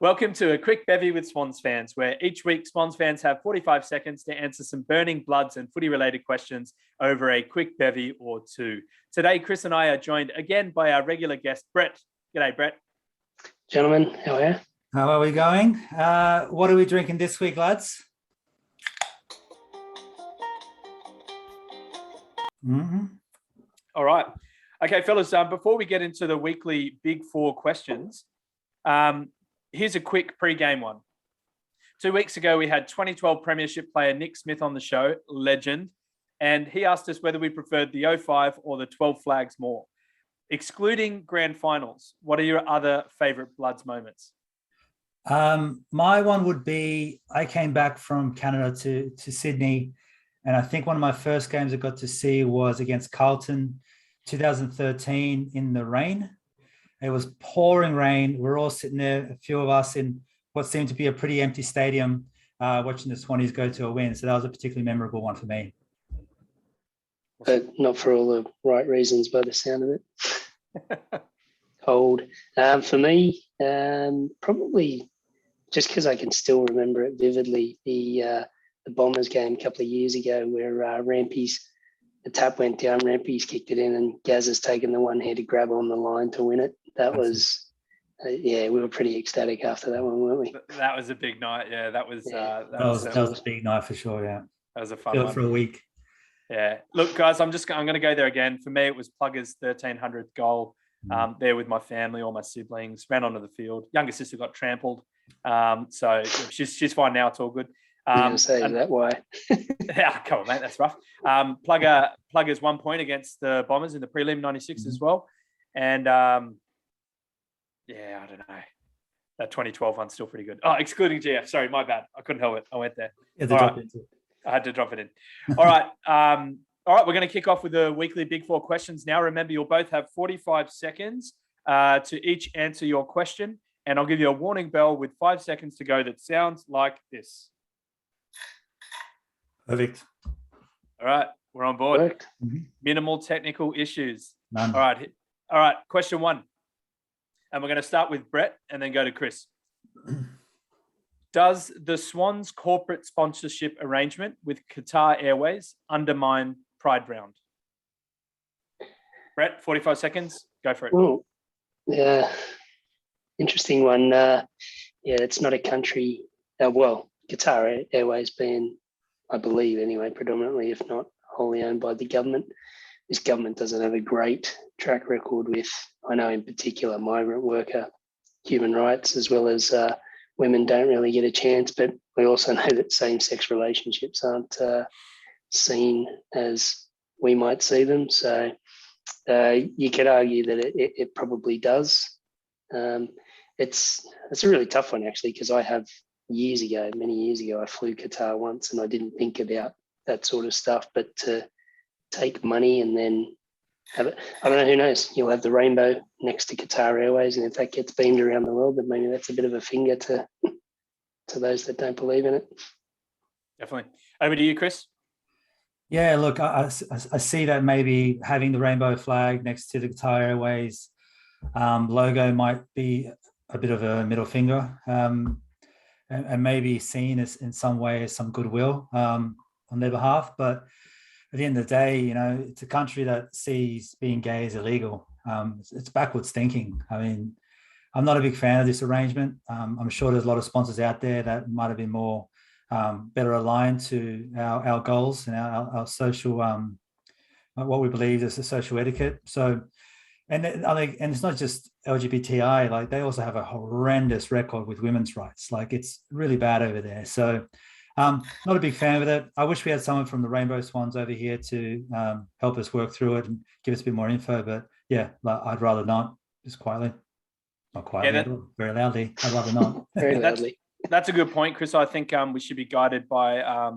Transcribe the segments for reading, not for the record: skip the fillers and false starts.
Welcome to a quick bevy with Swans fans, where each week Swans fans have 45 seconds to answer some burning bloods and footy-related questions over a quick bevy or two. Today, Chris and I are joined again by our regular guest, Brett. G'day, Brett. Gentlemen, how are you? How are we going? What are we drinking this week, lads? All right. Okay, fellas, before we get into the weekly Big Four questions, here's a quick pre-game one. 2 weeks ago, we had 2012 Premiership player Nick Smith on the show, legend, and he asked us whether we preferred the 05 or the 12 flags more. Excluding grand finals, what are your other favourite Bloods moments? My one would be, I came back from Canada to Sydney, and I think one of my first games I got to see was against Carlton, 2013 in the rain. It was pouring rain. We're all sitting there, a few of us in what seemed to be a pretty empty stadium, watching the Swannies go to a win. So that was a particularly memorable one for me. But not for all the right reasons by the sound of it. Cold. For me, probably just because I can still remember it vividly, the Bombers game a couple of years ago where the tap went down, Rampy's kicked it in, and Gaz has taken the one-handed grab on the line to win it. That was, we were pretty ecstatic after that one, weren't we? That was a big night. Yeah, that was a big night for sure. Yeah, that was a fun one for a week. Yeah. Look, guys, I'm going to go there again. For me, it was Plugger's 1300th goal. There with my family, all my siblings, ran onto the field. Younger sister got trampled, so she's fine now. It's all good. Is that why? Yeah, come on, mate. That's rough. Plugger's 1 point against the Bombers in the prelim 96 as well. And I don't know. That 2012 one's still pretty good. Oh, excluding GF. Sorry, my bad. I couldn't help it. I went there. I had to drop it in. All right. We're going to kick off with the weekly Big Four questions now. Remember, you'll both have 45 seconds to each answer your question. And I'll give you a warning bell with 5 seconds to go that sounds like this. Perfect. All right, we're on board. Minimal technical issues. None. All right. Question one. And we're going to start with Brett and then go to Chris. Does the Swans corporate sponsorship arrangement with Qatar Airways undermine Pride Round? Brett, 45 seconds. Go for it. Well, yeah, interesting one. It's not a country. Qatar Airways being, I believe anyway, predominantly, if not wholly owned by the government. This government doesn't have a great track record with, I know in particular, migrant worker human rights, as well as women don't really get a chance. But we also know that same-sex relationships aren't seen as we might see them. So you could argue that it probably does. It's a really tough one, actually, because I have many years ago, I flew Qatar once and I didn't think about that sort of stuff, but to take money and then have it, I don't know, who knows? You'll have the rainbow next to Qatar Airways, and if that gets beamed around the world, then maybe that's a bit of a finger to those that don't believe in it. Definitely. Over to you, Chris. Yeah, look, I see that maybe having the rainbow flag next to the Qatar Airways logo might be a bit of a middle finger. And maybe seen as in some way as some goodwill on their behalf. But at the end of the day, it's a country that sees being gay as illegal. It's backwards thinking. I mean, I'm not a big fan of this arrangement. I'm sure there's a lot of sponsors out there that might have been more better aligned to our goals and our social, what we believe is the social etiquette. So, and it's not just LGBTI, like they also have a horrendous record with women's rights. Like it's really bad over there. So not a big fan of it. I wish we had someone from the Rainbow Swans over here to help us work through it and give us a bit more info. But yeah, I'd rather not, just quietly. Not quietly, very loudly. I'd rather not. Very loudly. That's a good point, Chris. I think we should be guided by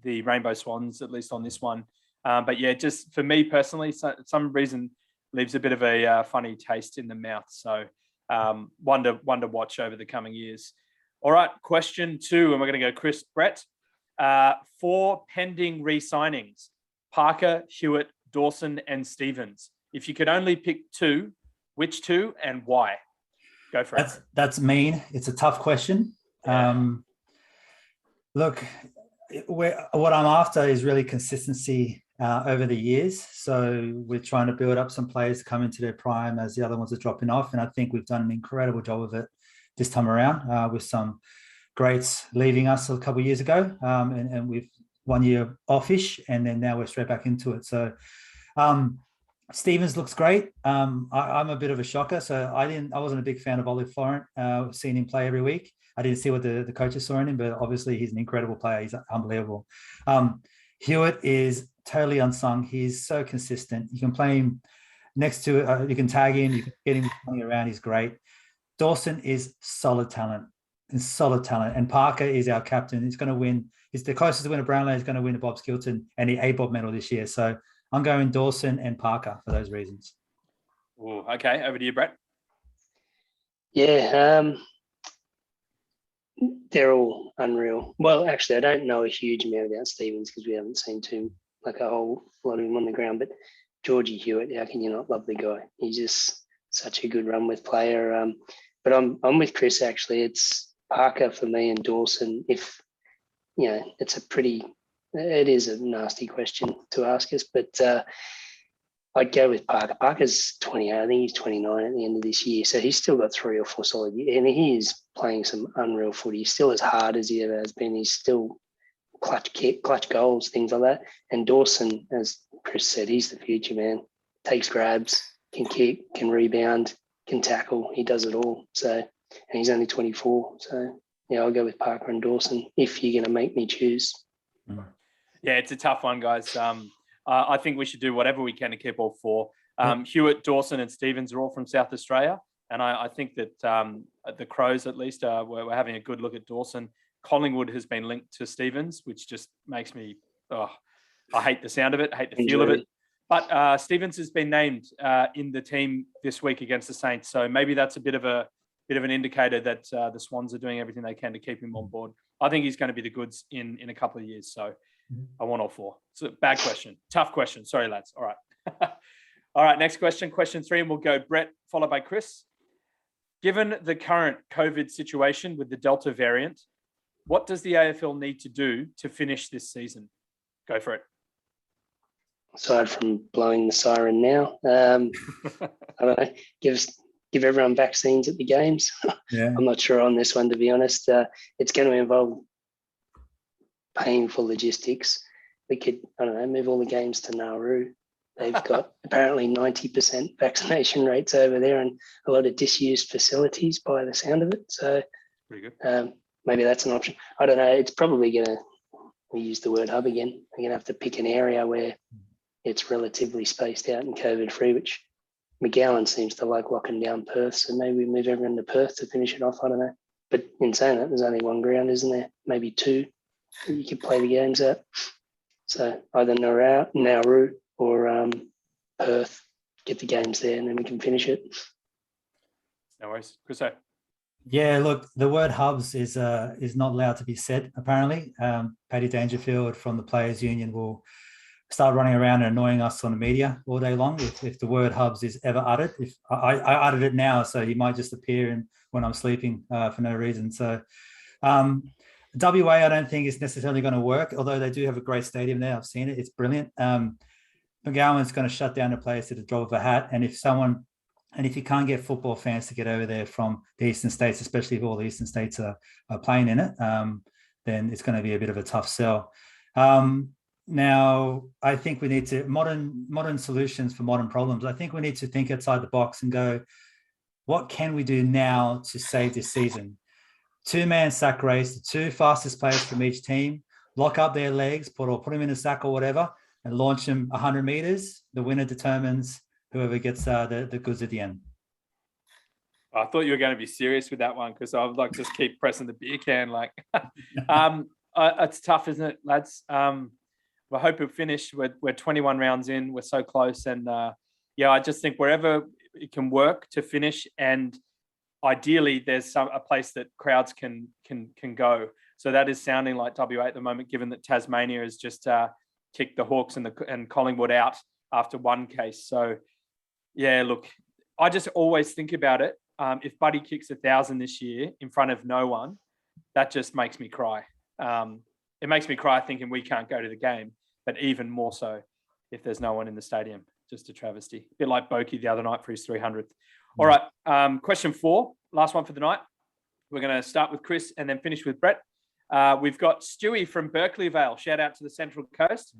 the Rainbow Swans, at least on this one. But yeah, just for me personally, some reason leaves a bit of a funny taste in the mouth. So one to watch over the coming years. All right, question two, and we're going to go Chris, Brett. 4 pending re-signings, Parker, Hewett, Dawson and Stephens. If you could only pick 2, which 2 and why? Go for it. That's mean. It's a tough question. Yeah. Look, what I'm after is really consistency over the years. So we're trying to build up some players to come into their prime as the other ones are dropping off. And I think we've done an incredible job of it this time around with some greats leaving us a couple of years ago. And we've 1 year offish, and then now we're straight back into it. So Stephens looks great. I'm a bit of a shocker. So I wasn't a big fan of Olive Florent, seeing him play every week. I didn't see what the coaches saw in him, but obviously he's an incredible player. He's unbelievable. Hewett is totally unsung. He's so consistent. You can play him next to, you can tag him, you can get him running around. He's great. Dawson is solid talent. And Parker is our captain. He's going to win. He's the closest to win a Brownlow. He's going to win a Bob Skilton and the A-Bob medal this year. So I'm going Dawson and Parker for those reasons. Ooh, okay, over to you, Brett. Yeah, they're all unreal. Well, actually, I don't know a huge amount about Stephens because we haven't seen a whole lot of him on the ground. But Georgie Hewett, how can you not love the guy? He's just such a good run with player. But I'm with Chris, actually. It's Parker for me and Dawson. If, it is a nasty question to ask us, but I'd go with Parker. Parker's 28. I think he's 29 at the end of this year. So he's still got 3 or 4 solid years. And he is playing some unreal footy. He's still as hard as he ever has been. He's still clutch goals, things like that. And Dawson, as Chris said, he's the future, man. Takes grabs, can kick, can rebound, can tackle. He does it all. So, and he's only 24. So, yeah, I'll go with Parker and Dawson if you're going to make me choose. Yeah, it's a tough one, guys. I think we should do whatever we can to keep all 4. Hewett, Dawson and Stephens are all from South Australia. And I think that the Crows, at least, we're having a good look at Dawson. Collingwood has been linked to Stephens, which just makes me, I hate the sound of it, I hate the feel of it. But Stephens has been named in the team this week against the Saints. So maybe that's a bit of an indicator that the Swans are doing everything they can to keep him on board. I think he's going to be the goods in a couple of years. So I want all 4. It's a bad question. Tough question. Sorry, lads. All right. All right, next question. Question 3, and we'll go Brett, followed by Chris. Given the current COVID situation with the Delta variant, what does the AFL need to do to finish this season? Go for it. Aside from blowing the siren now, I don't know, give everyone vaccines at the games. Yeah. I'm not sure on this one, to be honest. It's going to involve painful logistics. We could, I don't know, move all the games to Nauru. They've got apparently 90% vaccination rates over there and a lot of disused facilities by the sound of it. So pretty good. Maybe that's an option. I don't know. It's probably going to, we use the word hub again. We're going to have to pick an area where it's relatively spaced out and COVID-free, which McGowan seems to like locking down Perth. So maybe we move everyone to Perth to finish it off. I don't know. But in saying that, there's only 1 ground, isn't there? Maybe 2 that you could play the games at. So either Nauru or Perth, get the games there and then we can finish it. No worries. Chris. Yeah, look, the word hubs is not allowed to be said, apparently. Paddy Dangerfield from the Players Union will start running around and annoying us on the media all day long if the word hubs is ever uttered. If I uttered it now, so he might just appear when I'm sleeping for no reason. So WA, I don't think is necessarily going to work, although they do have a great stadium there. I've seen it. It's brilliant. McGowan's going to shut down the place to the drop of a hat. And if you can't get football fans to get over there from the eastern states, especially if all the eastern states are playing in it, then it's going to be a bit of a tough sell. Now, I think we need to modern solutions for modern problems. I think we need to think outside the box and go, what can we do now to save this season? 2-man sack race, the 2 fastest players from each team, lock up their legs, put them in a sack or whatever, and launch them 100 meters. The winner determines whoever gets the goods at the end. I thought you were going to be serious with that one because I would like just keep pressing the beer can. It's tough, isn't it, lads? I hope it finished. We're 21 rounds in. We're so close. And I just think wherever it can work to finish, and ideally there's a place that crowds can go. So that is sounding like WA at the moment, given that Tasmania has just kicked the Hawks and Collingwood out after one case. So, yeah, look, I just always think about it. if Buddy kicks 1,000 this year in front of no one, that just makes me cry. It makes me cry thinking we can't go to the game, but even more so if there's no one in the stadium. Just a travesty. A bit like Bokey the other night for his 300th. All right, question 4, last one for the night. We're going to start with Chris and then finish with Brett. We've got Stewie from Berkley Vale. Shout out to the Central Coast.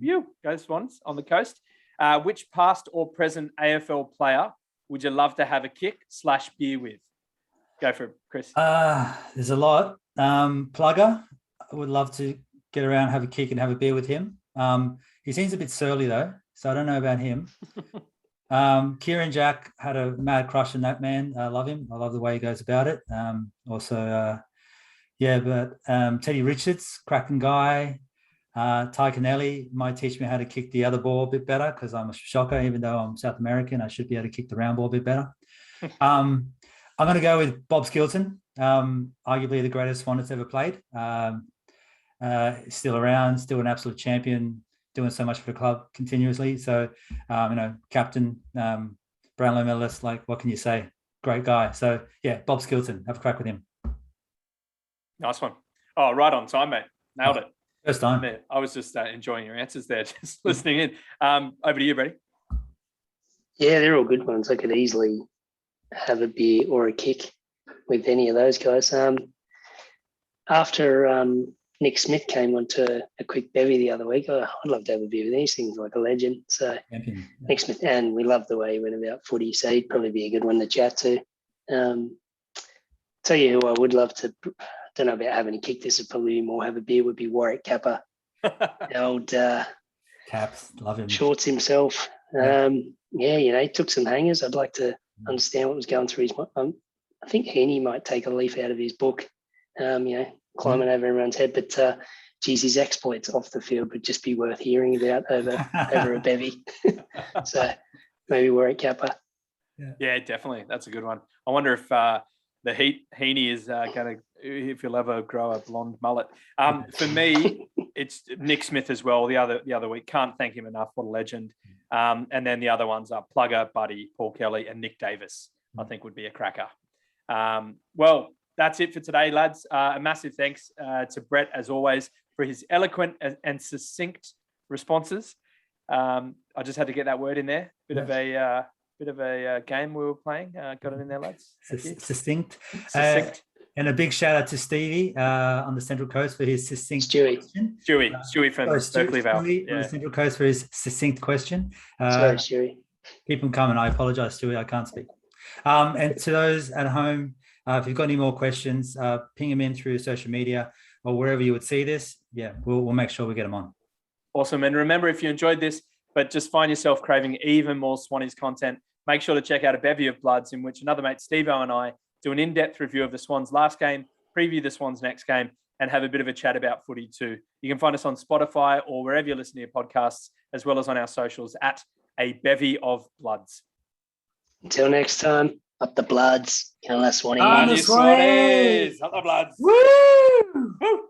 Go Swans on the coast. Which past or present AFL player would you love to have a kick/beer with? Go for it, Chris. There's a lot. Plugger, I would love to get around, have a kick and have a beer with him. He seems a bit surly though, so I don't know about him. Kieran Jack had a mad crush on that man. I love him. I love the way he goes about it. Teddy Richards, cracking guy. Ty Kennelly might teach me how to kick the other ball a bit better because I'm a shocker. Even though I'm South American, I should be able to kick the round ball a bit better. I'm going to go with Bob Skilton, arguably the greatest one that's ever played. Still around, still an absolute champion, doing so much for the club continuously. So, captain, Brownlow medalist, like, what can you say? Great guy. So, yeah, Bob Skilton, have a crack with him. Nice one. Oh, right on time, mate. Nailed it. First time. Yeah, I was just enjoying your answers there, just listening in. Over to you, Brady. Yeah, they're all good ones. I could easily have a beer or a kick with any of those guys. After Nick Smith came on to a quick bevy the other week, I'd love to have a beer with him. He seems like a legend. So Champion. Nick Smith, and we love the way he went about footy, so he'd probably be a good one to chat to. Tell you who I would love to, don't know about having a kick, this would probably be more have a beer, would be Warwick Kappa. The old Caps, love him. Shorts himself. He took some hangers. I'd like to understand what was going through his mind. I think Heaney might take a leaf out of his book, climbing over everyone's head. But, his exploits off the field would just be worth hearing about over a bevy. So maybe Warwick Kappa. Yeah, definitely. That's a good one. I wonder if the Heaney is going to, if you'll ever grow a blonde mullet. For me, it's Nick Smith as well. The other week, can't thank him enough. What a legend. And then the other ones are Plugger, Buddy, Paul Kelly, and Nick Davis. I think would be a cracker. Well, that's it for today, lads. A massive thanks to Brett, as always, for his eloquent and succinct responses. I just had to get that word in there. Bit of a game we were playing. Got it in there, lads. Succinct. And a big shout out to Stevie on the Central Coast for his succinct question. Stewie from Berkley Vale. Stewie on the Central Coast for his succinct question. Sorry, Stewie. Keep them coming. I apologize, Stewie. I can't speak. And to those at home, if you've got any more questions, ping them in through social media or wherever you would see this. Yeah, we'll make sure we get them on. Awesome. And remember, if you enjoyed this, but just find yourself craving even more Swannies content, make sure to check out A Bevy of Bloods, in which another mate, Steve-O, and I do an in-depth review of the Swans' last game, preview the Swans' next game, and have a bit of a chat about footy too. You can find us on Spotify or wherever you listen to your podcasts, as well as on our socials at A Bevy of Bloods. Until next time, up the Bloods. Count less Swanee. Up the Bloods. Woo! Woo!